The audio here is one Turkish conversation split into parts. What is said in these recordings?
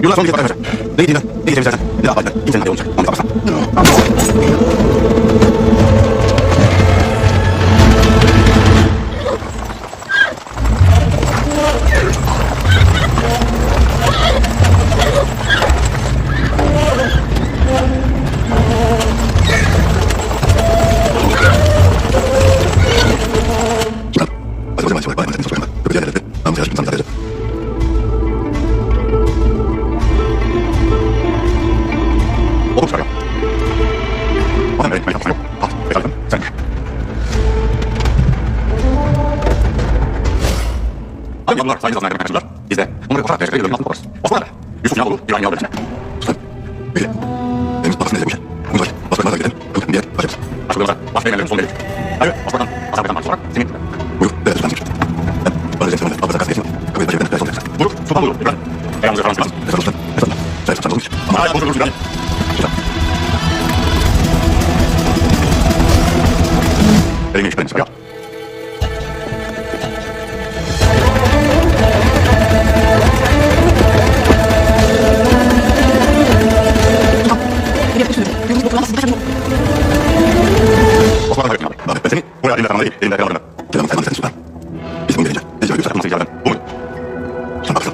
유나 성리에 빠져가자. 너희 뒤는 너희 재밌어하자. 내 아빠는 인생의 영웅. 아무도 아빠. Bunlar sayın zamanında kaçırlar. Biz de onları koşarak tecrübe yolunu atmak yaparız. Osmanlı, Yusuf Yağmur'u İran yağmur'u içine. Öyle. Deniz basın neyse bu şey. Bunu var. Basın gidelim. Bakın bir yer başarız. Başkalarımıza başka yerlerin son verir. Evet, Osmanlı'dan Azerbaycan marşı olarak senin. Buyur. Değerli Sultan Seçim. Ben bana Cenk-i Abdülazak Kasım Seçim. Kabul başarıdan değerli Sultan Seçim. Buyur, Sultan buyur. İbrahim. Ayağımıza Fransız. Esra Sultan. Esra Sultan. Sayın Sultan olmuş. Ama hala konuşulur İbrahim. Sultan. Elini işlerini çıkar. Osmanlı hayatını abi. Ben seni buraya elinde kalmalı değil, elinde kalmalı. Selam Ferman Efendi Sultan. Biz bunu gelince. Necla Gülsel. Nasıl icabeden? Bu muydu? Sultan baksın.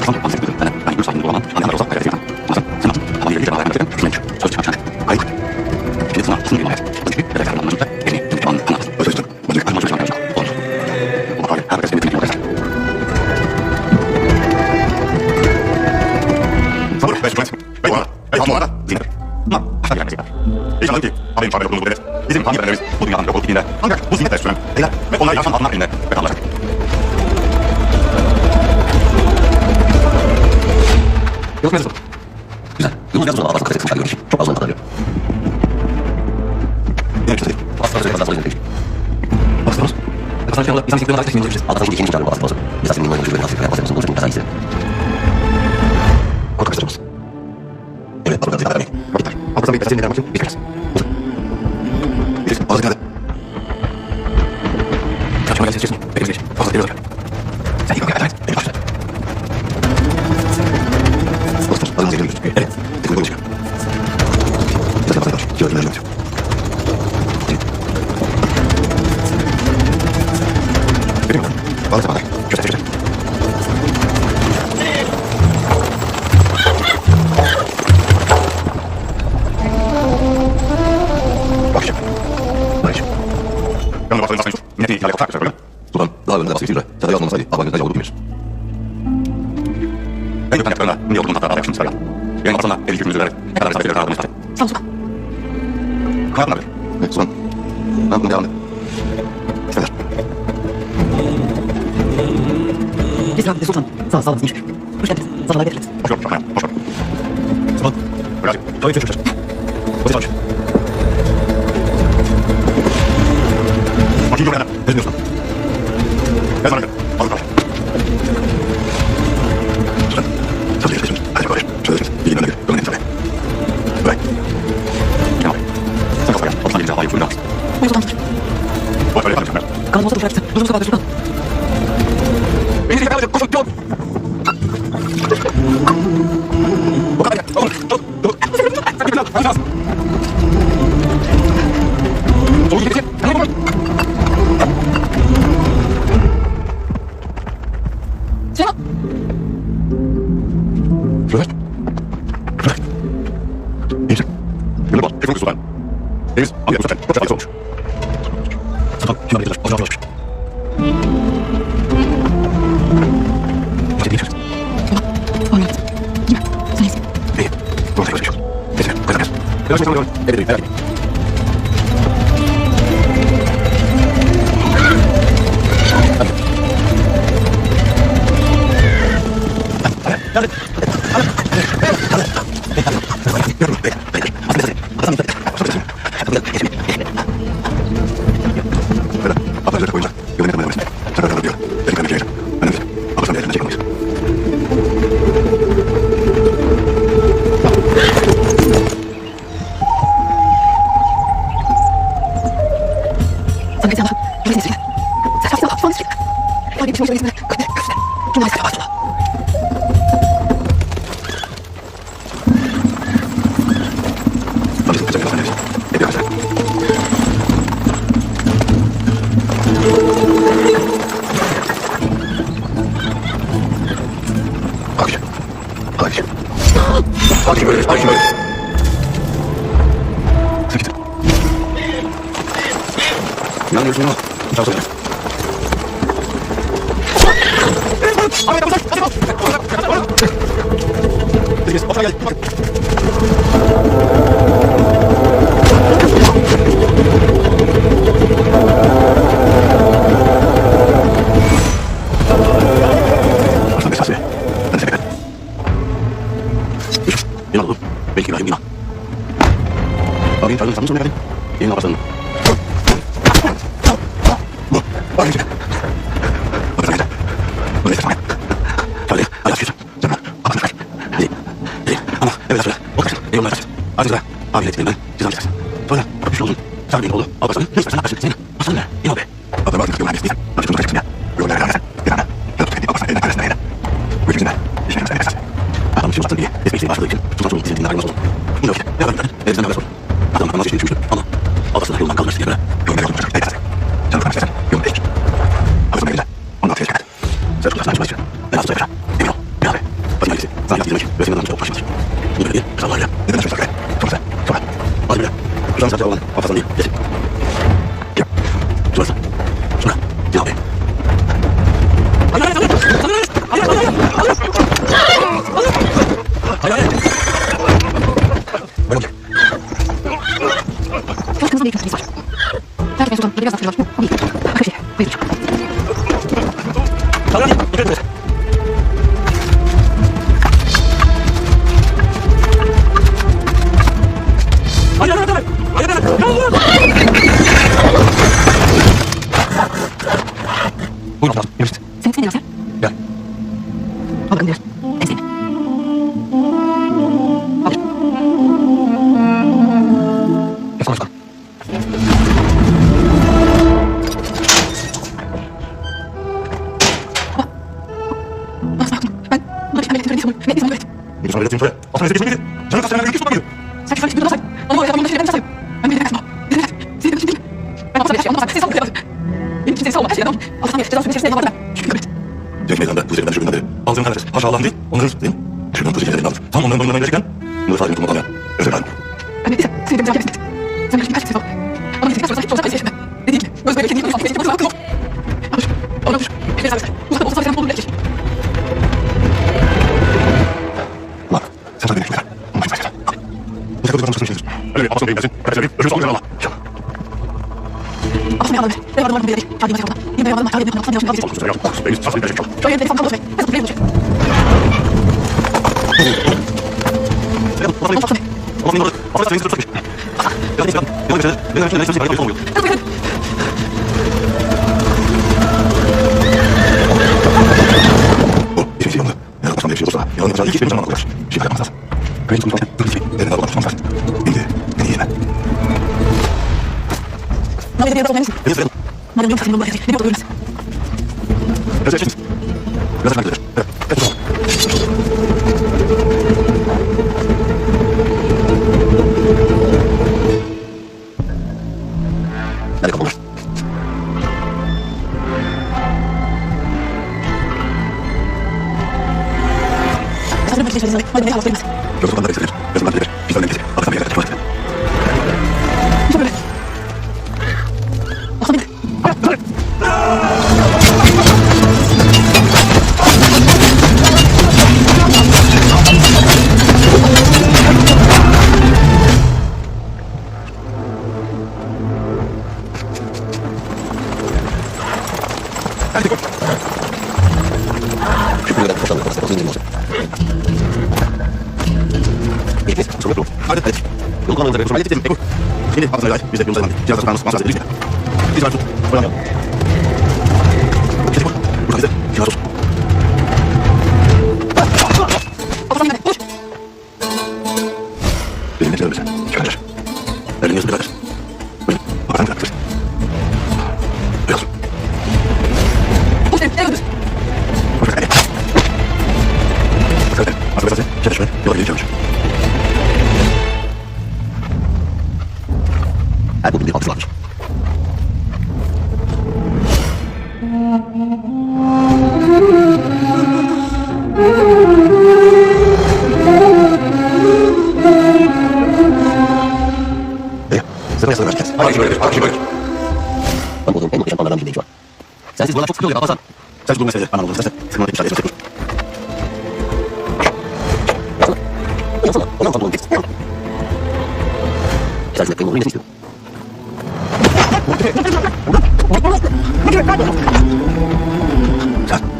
Aslan, anı sekreterim. Ben Gül sahibini bulamam. Annemler olsa hayal edemem. Aslan, sen at. Ama yeri cebine hayal edemem. Düşünmeyin. Söz çıkan şahane. Hayır. Şimdi sana sunum bir hayat. Bu gibi bir referandum anlamında yerini tüm anı anlatır. Öyle Sultan. Bacık. Armacı çıkan yarışma. Olur. Bu makale herkes seni dinlemek ister. Sabır, beş cumhuriyet. Bey bu arada. Bey tam bu arada. Zindir. Bunlar başka bir yerine zikler. İnşallah ki haberin çağrı yokluğumuz bu devlet. Bizim hangi bedenlerimiz bu dünyadan yok olup gittiğinde ancak bu zinnetle süren eyler ve onlar yaşam adına elinde ve kalacak. Yok mevzu. Güzel. Yunus yazı sonra kasetini çıkarıyor kişi. Çok az zaman kalıyor. Yine bir şey değil. Aslında söyle kadar sonra izledik. Bastırız. Mesela şey olarak insan sektörünün arkadaşlar dinleyebiliriz. Adatan şimdi ikinci çağrı bu aslında. Biz aslında bunun oyuncu ve bahsetmesi olacak. Mesela ise. Korku kaçırmaz. Evet, Avrupa'da ziyade vermeyin. Vakitler. Avrupa'da bir gazeteni vermek için bir kez. Bilirsin, ağzı nerede? Kaçma gelsin seçiyorsun. Bekimiz geç. Fazla veriyorlar. Sen yıkıl gel. Beni başla. Dostlar, adınızı geliyoruz. Evet. Bir kuyruğu çıkar. Bize kapatlar. İki ödümler yönetiyor. Vereyim mi? Bağlı bağlı. Köşe köşe. Bakacağım. Bakacağım. Ben de baktığım basmayın. Milleti ihtiyacı yoksa öyle mi? Sultan, daha önce baskı yüzüyle. Sen de yazmamasaydı, Alman gözden yolu bilmiyorsun. Ben gökten yaptıklarında ne olduğunu hatta yapmıştım sırayla. Benim aslında 52 gün üzerinde ne kadar misafirleri aldığını istedim. Sağ ol Sultan. Hayatım abi. Evet, Sultan. Ben bunu devam et. İsteler. Biz rahmetli Sultan. Sağ olun. İyi. Hoş geldiniz. Sabahlar getirdiniz. Hoş gördük. Hoş gördük. Sultan. Bırak. Tabii çocuklar. Basit olmuş. Bakayım görmeden. Ne diyorsun? Ne zaman edin? Alın karşı. Sultan. Sabır yaşıyorsunuz. Hadi konuş. Çözeceğiz. Bilgin önüne gir. Gönlün tabii. Bırak. Kemal. Sen kalsa gel. Altına gelince daha iyi usulü alırız. Buyur Sultan. Bak öyle yaparım ben. Kanım olsa boşver gitsin. Durduğunuz kabahattir Sultan. Beni de yakalayın. Koşun. Yok. Bu kadar gel. Oğlum. Dur. Sen git lan. Hadi lazım. Soğuk gidecek. Sen yapamam. Süleyman. Bırak. Bırak. İyisin. Gönül bak. Hepimiz sultan. Temiz. Abi yapmışlar. Çok acısı olmuş. Sultan. Kim arayacaklar? Ocağım çalışmış. İşte değilsin. Oyna git. Gitme. Sen iyisin. İyi. Bunu tekrar çalışıyor. Neyse. Bu kadar biraz. Biraz şey sanıyorum. Evet, merak etme. Hadi. Böyle ablacık koyunca yolun yakın vermesin. Sen kadar diyor. Benim kalbim çekeceğim. Ben de bileceğim. Ablasının elinden çekmeyiz. 좀 있습니다. 좀 나이스요. 맞아. 남자 표정이 나타나지. 애들 가자. 아기죠. 아기죠. 아기죠. 아기죠. 새끼들. 양념 좀 넣어. 잡숴. Bagin jalan sama kan? Ini apa sen? Bagin. Apa sen? Boleh sama. Kali ada sih. Jangan. Apa sen? Ini. Ama, sudah. Oke. Ini mana sih? Ada sudah. Abi lihat ini. Jangan sih. Soalnya, aku sudah jangan dulu. Apa sen? Ini sana apa sih? Masalah. Ini apa? Apa bagin kita habis. Nanti kita cek. Belum ada kan? Kita ada. Kita apa sen? Ini ada sana. Gue juga. Ini sana. Adam sih pasti dia. Dia pasti dia. Cuma di sini ada masuk. Ini oke. Ya kan? Ini sana masuk. Adam masih di sini. Ama odasında yoldan kalmış diye böyle. Yolda yoldan çıkacak. Sen de sen. Yolda hiç. Abi sana gelecek. Ondan sonra çıkacak. Sen de sen çıkacak. Ben az sonra. Emin ol. Bir abi. Bak neyse. Sen yaptığın için resmen çok başlamış. Bu böyle. Sen var ya. Neden çıkacak? Sonra. Hadi böyle. Şu an zaten olan hafızan değil. Geç. Gel. Sonra. Ya abi. Hayır. Böyle. Kızım değil, kızım var. Belki ben biraz daha fazla. İyi. Bakın şey. Buyurun. Tamam. Dikkat et. Hayır. Buyurun tamam. Yürüsün. Sen ne yapıyorsun? Gel. Al bakalım biraz. En sevdiğim. Al. Yapsana şunu. 이게 전에 팀 어떤 새끼 생기지? 저는 가서 내가 이렇게 쏟아기죠. Cemiyetinde bu üzerinden düşünmeleri. Ağzını kanarız. Maşallah değil. Onların değil. Şuradan tuzu şeylerden alır. Tam onların boyundan gerçekten. Bunu sadece unutmadan ya. Özür dilerim. Ulan sen sadece beni şüpheler. Onu başına başına. Bu takılı bir şeydir. Öyle bir apasın beyinlersin. Kaçları bir özür sağlığı Allah. Şükrü'yle boşandık. Nasıl zincir olacak? İyi. Sonra yok. Hadi. Yol kanalında bir sormayı dedim. Şimdi aslında gayet biz de yolda devam. Biraz daha masal ederiz. Biz artık oynayalım. Şimdi burada bize biraz olsun. Benim ne söylüyorsun? Çıkaracağız. Elini yazıp bırakır. Buyurun. Bakalım bırakır. Biraz. Hoş geldin. 아, 좋아. Sebenarnya sudah berhasil. Kan motor penuh dalam ini juga. Saya sih bola cukup juga kawasan. Saya sebelumnya saya panang saya semua bisa saya. Yang sana, orang kampung itu. Saya sudah pengen ini sih.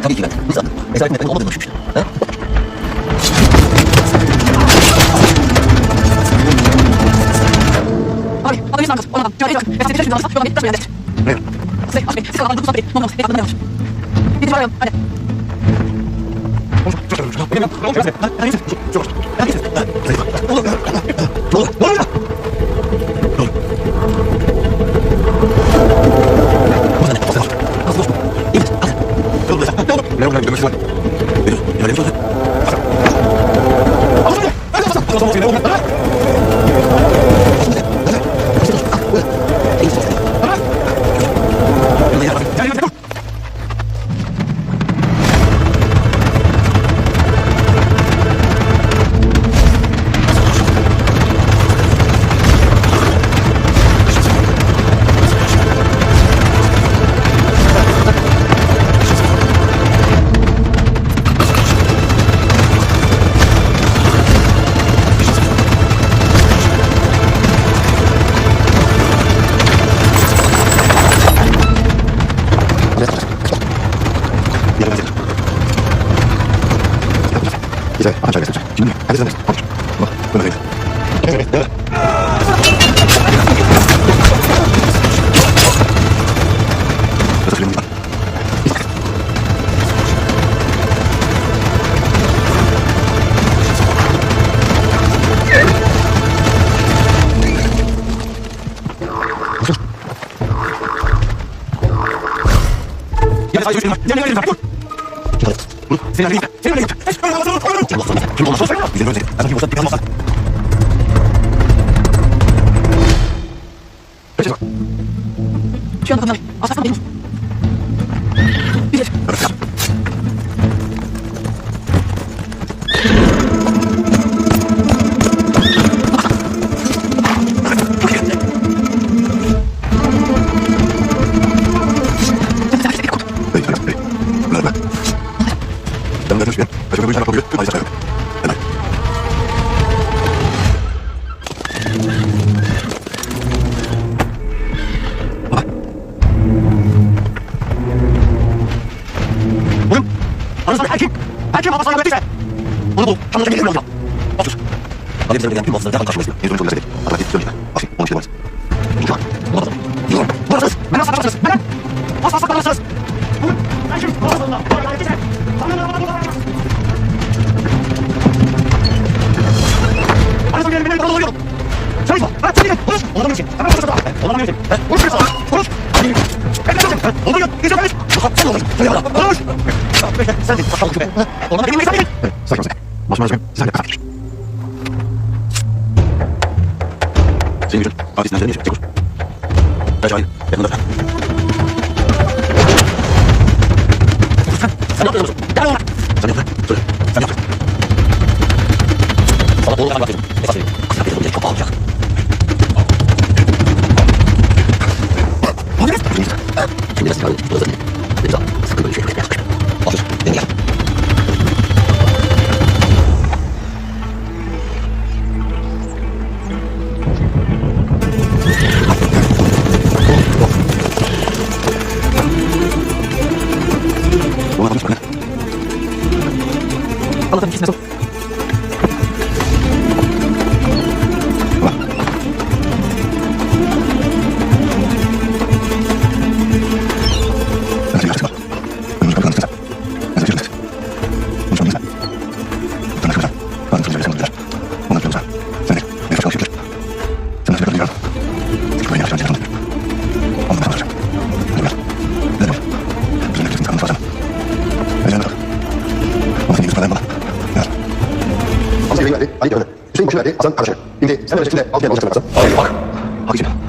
Tadi juga bisa. Saya pengen ngomong dengan sih. Abi sangat orang cari cari kasih dia sudah masuk dia sudah Ne? saya asli saya kalau seperti mau saya akan menang itu saya ada 이제 아까 저기 있었죠. 김은희, 아저씨 선배. 뭐, 뭐나 그래. 그래서 그런 거야. 취한 건데 아사 선배 이제 하기 전에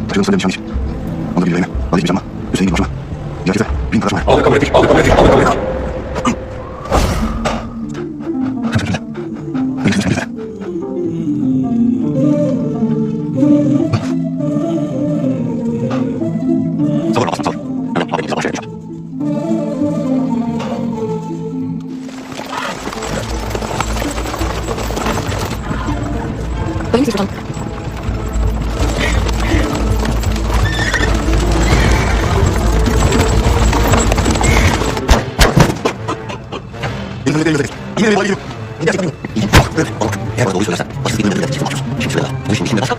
다시 손님 형이십 Onda bir yüreğime. Hadi gitmeyeceğim ama. Hüseyin gibi başıma. Gerekirse bin karışma. Aldık kabul ettik. Aldık kabul ettik. Aldık kabul ettik. Sen söyle. Öyle sen söyle. Sabır Aslan sabır. Hemen abi bize başlayalım. Bölüm sultanım. Yine öyle değil. Yine öyle değil. Gerçekten yok. Böyle. Oğlum. Eğer bana doğruyu söylersen başkası bir dinlemeden çiftim başlıyorsun. Şimdi söyle. Bu işin içinde başka.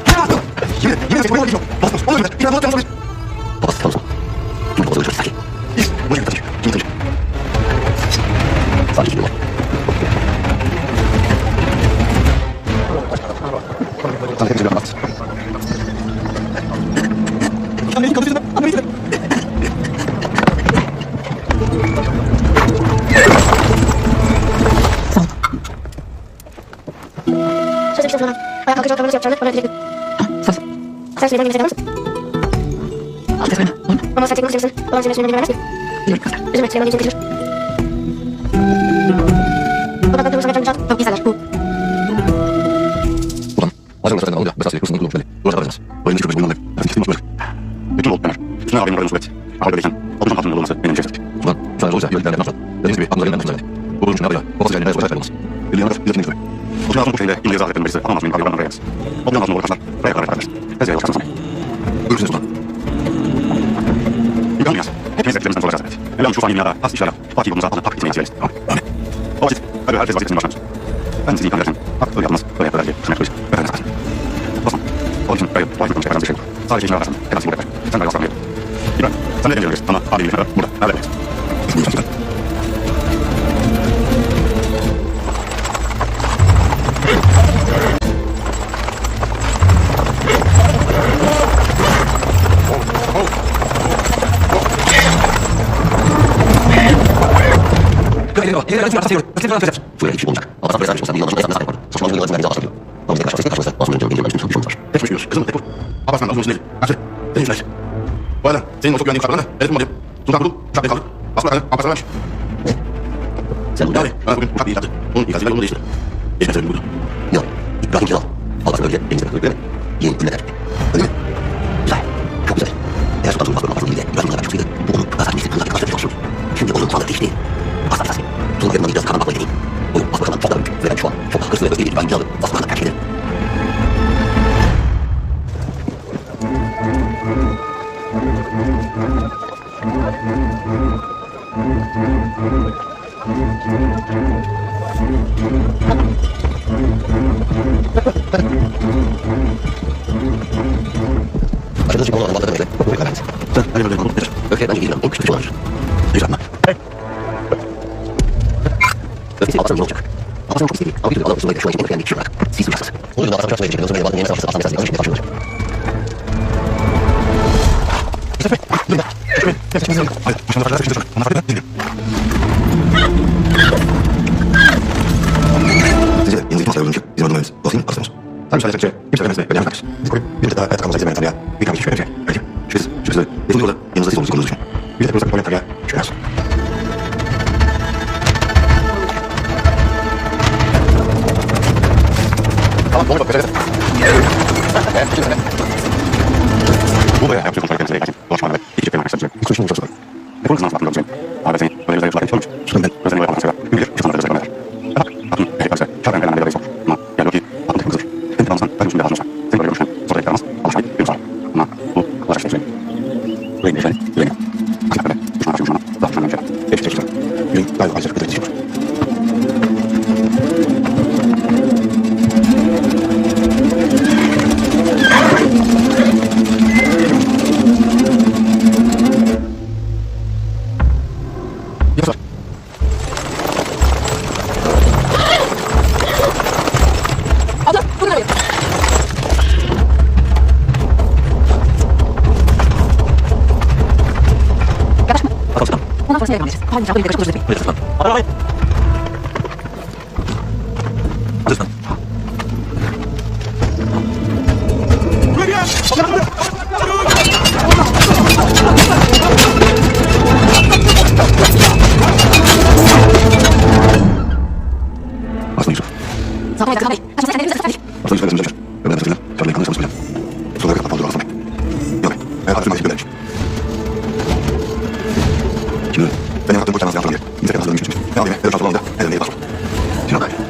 Yine tek boyunca gidiyor. Bastım. Olur mu? Bir an daha çalışmış. Babası tanısın. Şimdi babası ölçüyor. Sakin. İyi. Bu yüzden tabii. Şimdi tabii. Sakin şimdi var. Sana hepimize bir anlatsın. Anneyi kapatıyorsun. Anneyi kapatıyorsun. Sözüm işte sonra. Ayağa kalkacak davranış yapacağını bana bilecektim. Söz. Sen Süleyman gibi misin? Ses verme. Olur mu? Ama sen teknik misin? Olan Süleyman bilmemez ki. Biliyorum göster. Üzülme Süleyman için kaçırır. Bu bakın durursa kaçan çok iyi sayar. Bu. Ulan. Acaba zaten alıyor. Mesela kursunun kurulmuş belli. Doğru yapacağız. Oyunu çok oyundan da. Hadi çıktım böyle. Bütün oldu Ömer. Üstüne abinin oranı suret. Ağabey Alışan hatırının olması benim cesaretim. Ulan. Sen olursa yönetimlerden yapacağız. Dediğiniz gibi anılarından yapacağız. Bu oyun için ne yapacağız? Babası geldiğinde yazılı olmaz. Bir yana da bir dakika. Alışan hatırın bu şeyle İngiliz azaletlerin birisi. Anamaz benim kavramlarına reyaz. Alışan hatırın uğraşlar. Raya karar verdiler. Tezgahı ulaşarsın sana. Görürsünüz ulan. İmkan dünyası. Hepimiz etkilerimizden sonra cesaret. Elham şu fani dünyada has işlerle. Fatih yolumuza alın hak etmeyi nasip eylesin. Amin. O vakit. Hadi herkes vaziyetini başlamış. Ben sizi ikram ederim. Hak öyle yapmaz. Öyle yapar diye. Kısmet kılıç. Efendiniz kalsın. Dostum. Onun için gayrı. Vahit kılmış efendimize şey yok. Sadece işine arasın. Kendisi burada eder. Sen gayrı aslanı yedim. İbrahim. Sen de geliriz. Ama abi ilişkiler burada. Nerede yapacağız? Buyurun. Şöyle bir şey olacak. Ama sen böyle olsa bir yanlışın esnasında yapardı. Saçmalığın yıllarını verdiği başlıyor. Ama bize karşı karşılaşsa basmanın önce bir düşmüş olmuş. Tek bir kızım tek bu. Abbas'tan az önce Nasıl? Senin için. Bu arada senin o çok güvendiğin kuşaklarına elektrik alayım. Sultan Kurul uçak kaldı. Basma kanı Abbas'a vermiş. Sen Yani bana bugün uçak bir yaptı. Onun ikazıyla yolunu değiştirdi. Geçme sebebi buydu. Yok. İbrahim Celal. Allah'ın öyle denizine kılık vermek. Yeni ünlü eder. Öyle mi? Güzel. Çok güzel. Eğer Sultan Turgut'un kafasının ile İbrahim Celal çıksaydı bu onun kazanmış istediği karşı bir olsun. Şimdi onun planları değişti. Asla esası. Turgut Erdoğan'ı biraz kanal bakmayı deneyim. Oyun Asbakan'dan çok daha büyük ve ben şu an çok daha hırslı ve öfkeli İbrahim Celal'ı Asbakan'dan tercih ederim. Aşırı çıkan olan Allah'tan öyle. Öfke kalemsi. Sen hadi böyle kalın. Yeter. Öfke bence İran'ın en güçlü olabilir. Heyecanla. Öfkesi Abbas'ın olacak. Abbas'ın çok istediği ama bir türlü adam usulüyle şu an için en önemli kişi olarak. Siz duyarsınız. Onun yüzünden Abbas'ın uçak söyleyecek. Sonra yabancı yeni savaşçısı Aslan Mesaj'ın yanlış bir karşılıyor. Hadi başına başına başına. Ona fark eder. Sizce yeni zihni masaya uygunca bizim adımlarımız. Dostayım, aslanımız. Sen müsaade edecekçe kimse vermezse böyle yapmayız. Biz koyup bir de daha hayat kalmamıza izin veren Tanrı'ya bir kavga şüphe edecek. Öyle. Şüphesiz. Ve sonucu olarak yanınızda siz olduğunuzu konunuzu düşünün. Bir de kurulsak koyan Tanrı'ya şüphe olsun. Tamam, doğru bak. Kaçak eder. Bu böyle yapacak konuşmalar kendisine gelsin. Dolaşmalar ve ikinci bir arkadaşlar. İlk konuşmanın uçak sorar. Ne konusunu nasıl yaptığını Abi seni böyle güzel yollarda geçiyormuş. Sultan ben. Özeni böyle yapmak sever. Bilir, insanlara özel eder. Bak, hatun, heriflerse, şarkının falan bir sor. Ama gel ki, hatun tek kızdır. Sen tanımsan, ben üstünde hazırsan. Seni böyle görüşen, sonra yakaramaz, alışmayı, bir uzar. Ama bu, ulaşır şey. Güveni, güveni. Aksine böyle, düşman düşmana, daha düşman önce. Hepsi çekişler. Yüreğim galiba ayrıca kıdret çekiyor. Yazar. Abla bunu arıyor. Yaklaşma. Atam Sultan. Ondan sonra devam edeceğiz. Halin çabuk yaklaşık duracak. Buyurun Sultan. Arabayı. Hadi Sultan. Buraya gel! 지금 내년 학교 볼장한 양쪽에 인생의 가서 의미 주십시오. 내가 애들 다 돌아온다. 애들 내일 가서 지나가야 돼.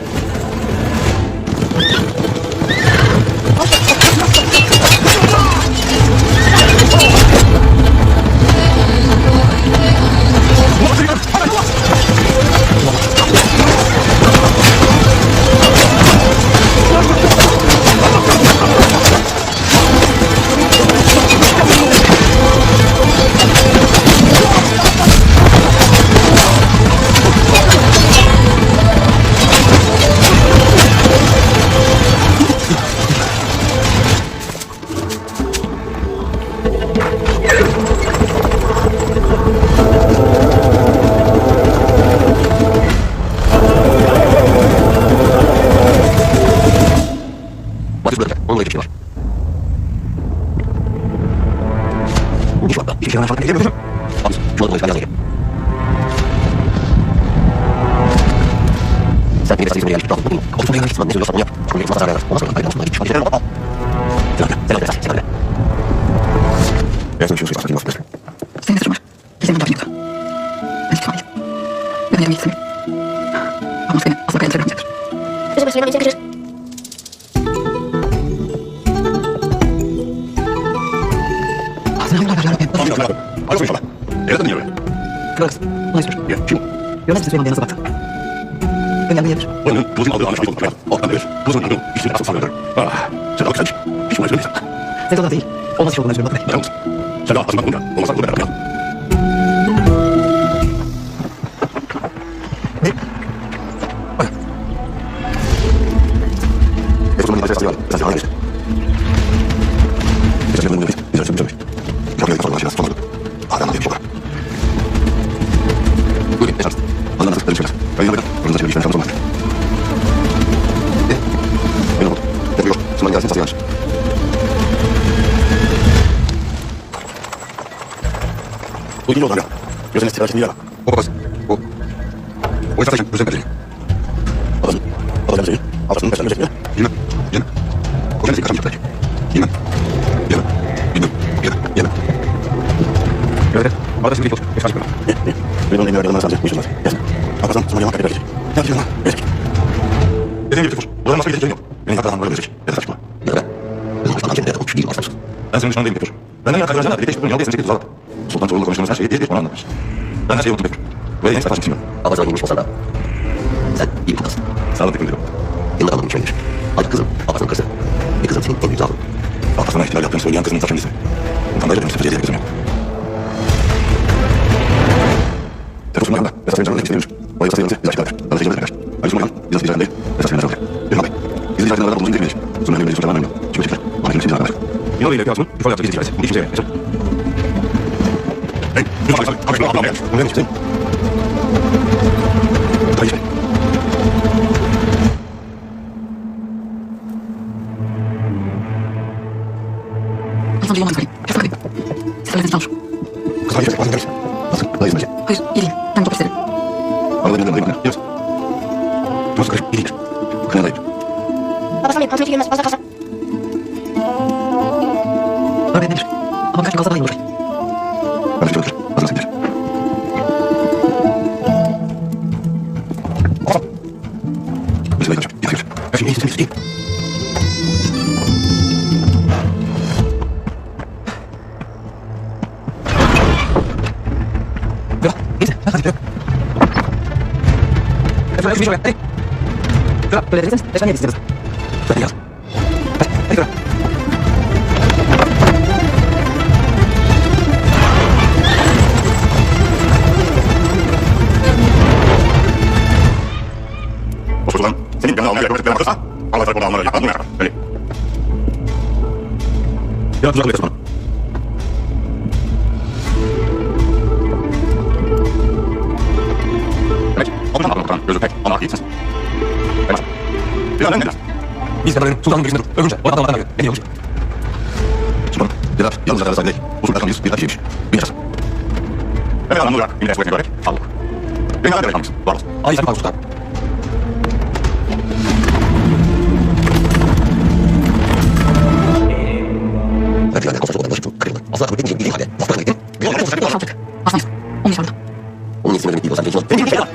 你四个人比我3分说，真是谁了？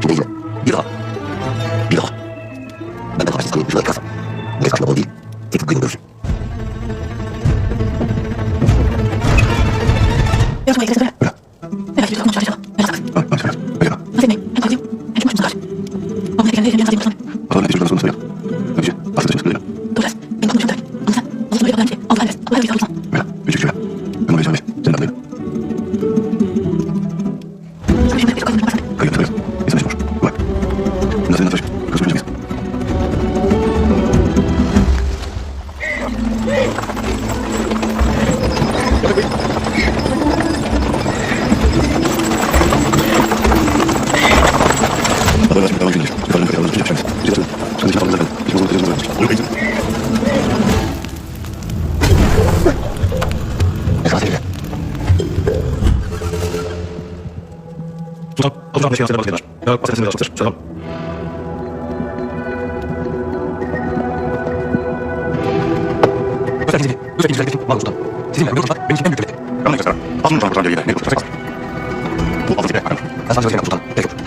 什么意思？一个，一个，难道还是3年不说的干啥？没啥什么目的，这个规模就是。要是我一个人对，那个就是我们小学没啥子。那妹妹很高兴，很什么大学？我们那边人啥子不上面？好，那就是说什么？那些把这些事情。都是，跟同学对，我们三，我是那个班级，我班的，我还有一条路上。没了，必须去了。跟我们上面，真的没了。上面有没有高中班上面？可以了，可以了，你怎么说？对，那真的是，可是没什么意思。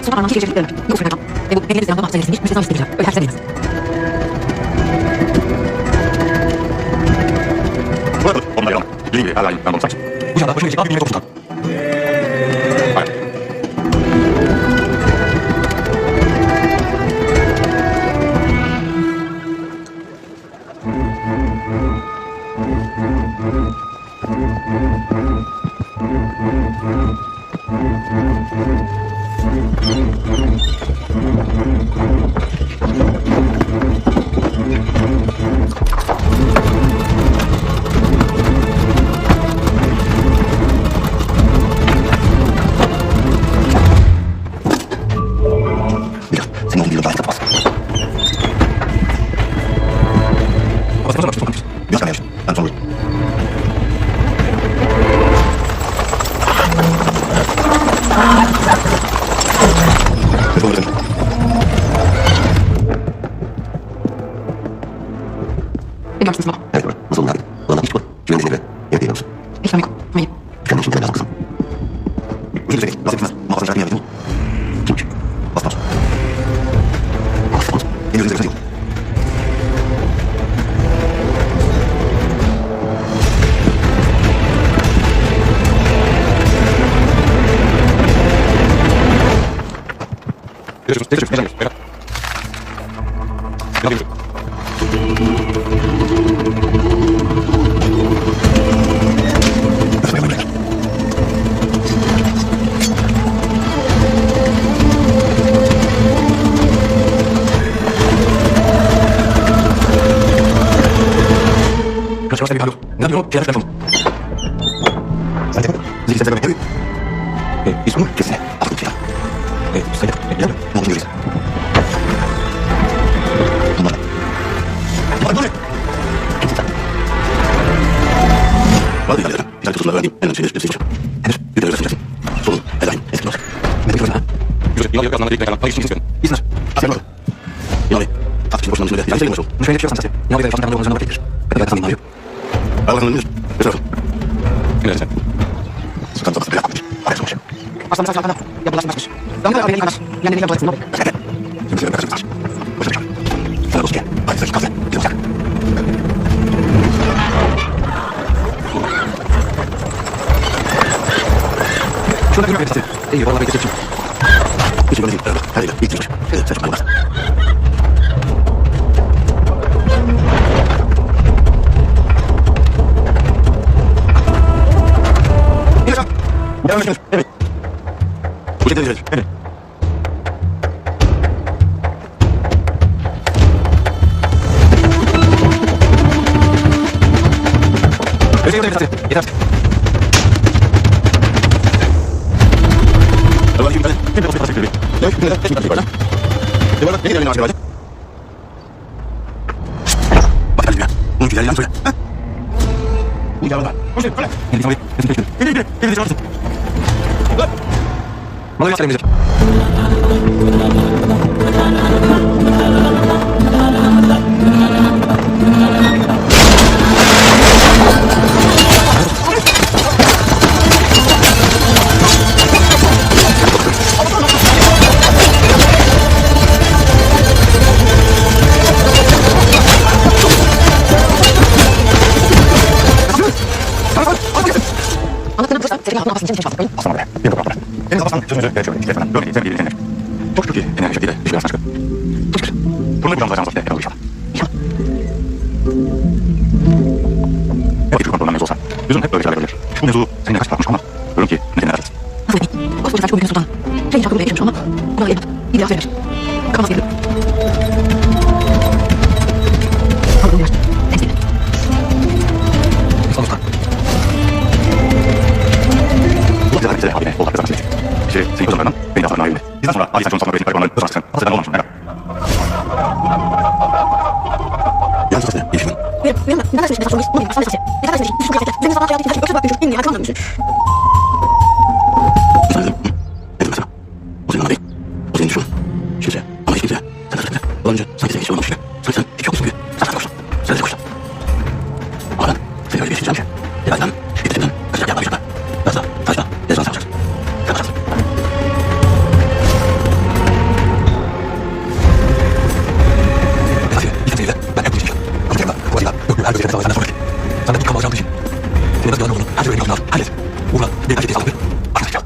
소방관 시계 제시된 미국 소리가 미국 백인들 지나가 막자기 있으니 무슨 상황이 있습니다. 여기 하시는 일이었어. 무시하다 보시는 지가 미국의 도시다. Aslan oraya. Bir kapı kapı. En azından sözünüzü ve çözümünü istedim. Böyle sen bir ilgilenir. Çok şükür ki enerji şekliyle bir şeyler saçkı. Çok şükür. Bunu bir anlayacağımız vakitte yapalım inşallah. Evet, bir kontrolden mevzu olsa. Yüzün hep böyle şeyler yapabilir. Bu mevzu seninle kaç tartmış ama diyorum ki ne dinler ederiz. Nasıl etmeyin? Koskoca Selçuk Sultan. Şeyin şarkı buraya geçmiş ama buna da iyi bir laf vermiş. Kalmaz geliyor. Kalmaz geliyor. Temiz değil. Sonuçta. Allah bize bize abine bol hakkı zaten senin gözümlerden beni de hatırına ayırdı. Bizden sonra Ali Saçı'nın sonra öğretmen kayıplarını öz açısın. Hazırdan olmamışsın. Yalnız sesle ilişkin. Uyanma. Neden sesle sormayız? Bunu bilmez. Sen de sesle. Neden sesle? Düşün kıyafetler. Zemin sabah hayatı. Yoksa bak düşün. İndiğin arkadan dönmüşsün. Sen dedim. Ne dedim mesela? O senin ana değil. O senin düşmanın. Kimse. Ama hiç kimse. Sen de sesle. Ondan önce sanki sen hiç olmamış gibi. Sanki sen hiç yokmuşsun gibi. Sen zaten koştun. Sen de koştun. Ama ben seni öyle bir isteyeceğim ki. Tedavinden, şiddetimden kaçacak yapmayacaklar. Biraz da saçma. Yazılan sen yapacaksın. Sen yapacaksın. Ben hep bu için ama gelme. Bu acıyla yok her gözüne savaşından sonraki. Sana bir kalma alacağım için. Senin nasıl yalan olduğunu her şeyi öğrenmek lazım. Hallet. Uğurla bir her şeyi sağlık bir. Arkadaşlar.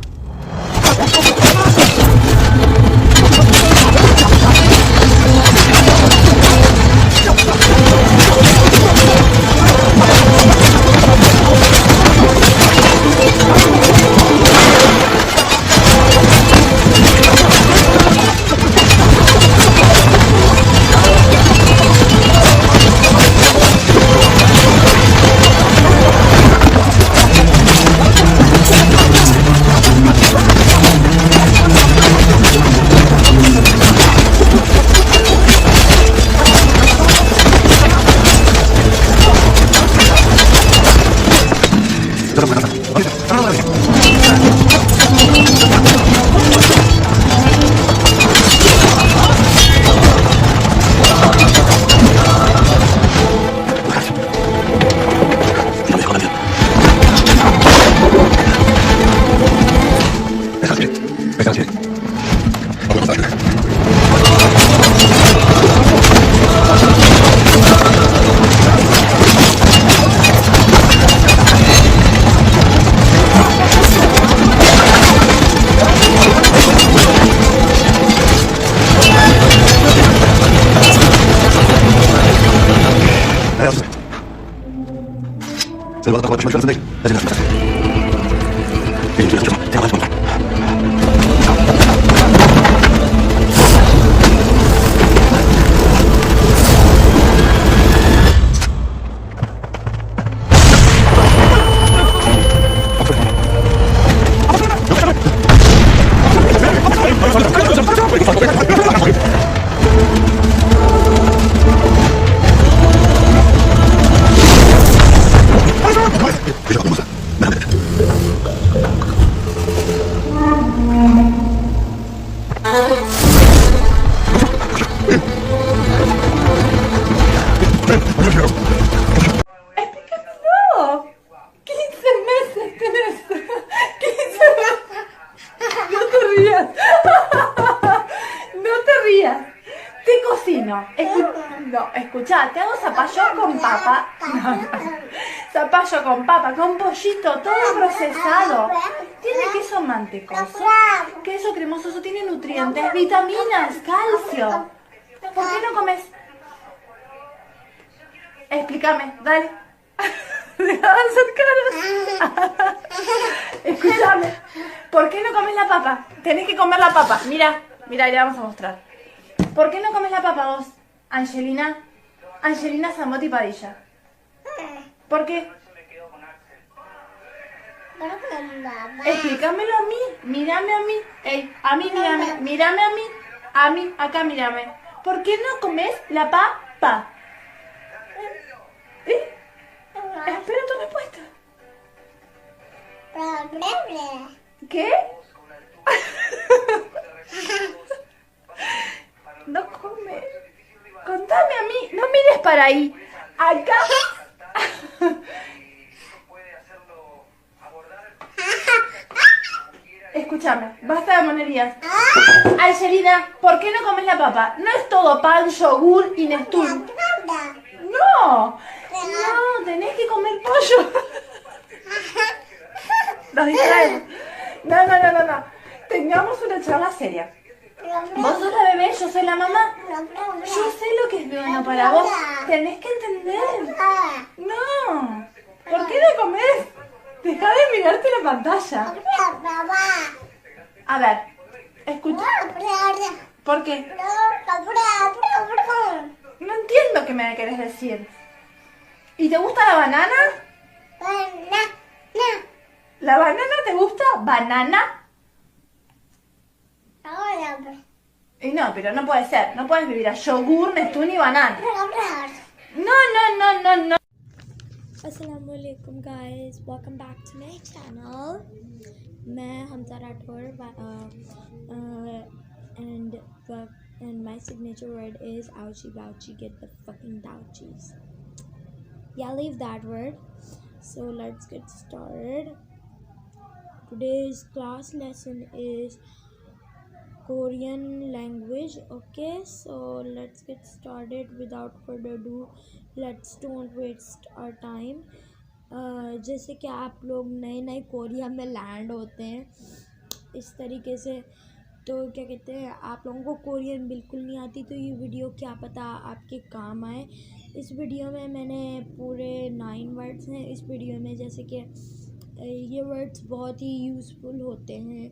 Sen bu adamla konuşmak zorunda değil. Acele etme. Benim sözüm çok. Sen konuşma. No, 15 meses tenés. 15 meses. No te rías. No te rías. Te cocino. No, escuchá, te hago zapallo con papa. Zapallo con papa, con pollito, todo procesado. Tiene queso mantecoso, queso cremoso, eso tiene nutrientes, vitaminas, calcio. ¿Por qué no comes? Explícame, dale. Deja de hacer caras. Escúchame. ¿Por qué no comes la papa? Tenés que comer la papa. Mira, mira, le vamos a mostrar. ¿Por qué no comes la papa vos, Angelina? Angelina Zamotti Padilla. ¿Por qué? Explícamelo a mí. Mírame a mí. Ey, a mí mírame. Mírame a mí. A mí, acá mírame. ¿Por qué no comes la papa? Espera tu respuesta. ¿Qué? No come. Contame a mí. No mires para ahí. Acá. Escúchame, basta de monerías. Angelina, ¿por qué no comes la papa? No es todo pan, yogur y Nestum. No, no, tenés que comer pollo. Nos distraemos. No. Tengamos una charla seria. Vos sos la bebé, yo soy la mamá. Yo sé lo que es bueno para vos. Tenés que entender. No. ¿Por qué no comés? Deja de mirarte la pantalla. A ver, escucha. ¿Por qué? No entiendo qué me querés decir. ¿Y te gusta la banana? ¿La banana te gusta? ¿Banana? Y no, pero no puede ser. No puedes vivir a yogur, Nestlé ni banana. No. Assalamualaikum guys, welcome back to my channel. मैं हमजा Rathore and my signature word is ouchie bouchie, get the fucking douchies. Yeah, leave that word. So let's get started. Today's class lesson is Korean language. Okay, so let's get started without further ado. Let's don't waste our time. जैसे कि आप लोग नए कोरिया में लैंड होते हैं इस तरीके से, तो क्या कहते हैं, आप लोगों को कोरियन बिल्कुल नहीं आती, तो ये वीडियो क्या पता आपके काम आए। इस वीडियो में मैंने पूरे 9 वर्ड्स हैं इस वीडियो में, जैसे कि ये वर्ड्स बहुत ही यूज़फुल होते हैं,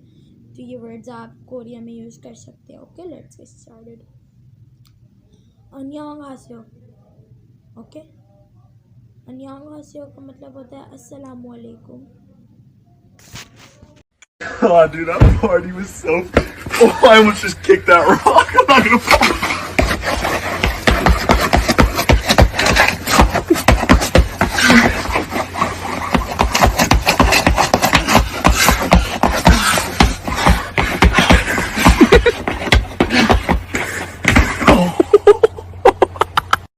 तो ये वर्ड्स आप कोरिया में यूज़ कर सकते हैं। Okay, let's get started. अन्यांगहासेयो। ओके, अन्यांगहासेयो का मतलब होता है अस्सलाम वालेकुम। Oh, dude, that party was so. Oh, I almost just kicked that rock. I'm not gonna fall.